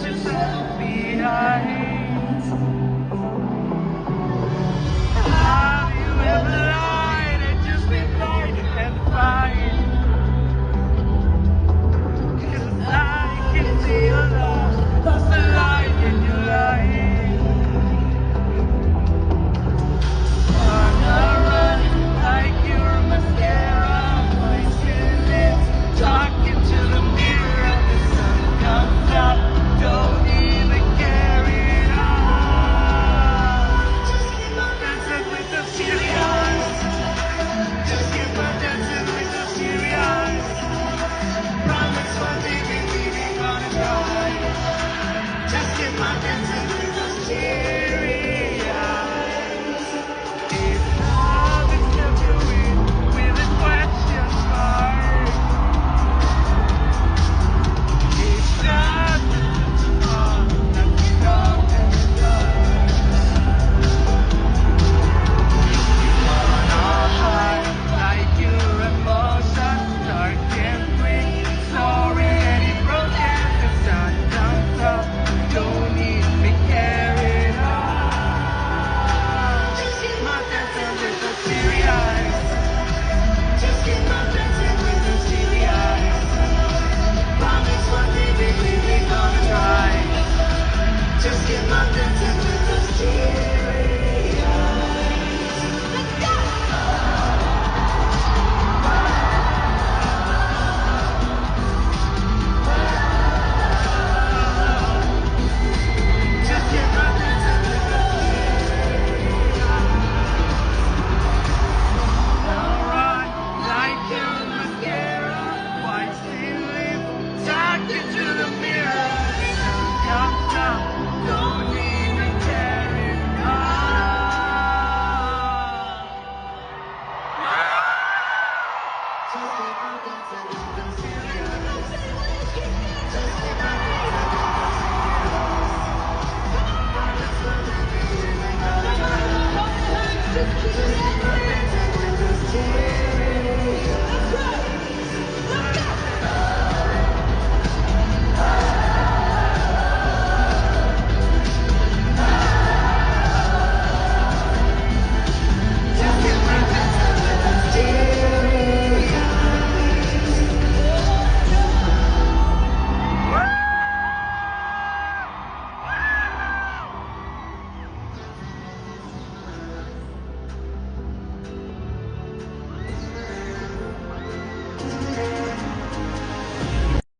yourself behind. Have you ever lied and just been blind and fine? 'Cause I can see your love, lost the light in your eyes. Wanna run like you're a mascara, voices it's talking to the mirror. The sun comes up, don't even care it all. Just keep on dancing with the teary eyes. Just keep on dancing with the teary eyes. Promise one day we gonna try. Just keep on dancing with those teary eyes. If love is never with a question mark, it's just like you know in the dark. You wanna hide like your emotions dark and quick. Sorry and it broken, the sun comes up. Don't even care at all. Just keep on dancing with those teary eyes. Just keep on dancing with those teary eyes. Promise one day we gonna try. Just keep on dancing with those teary eyes.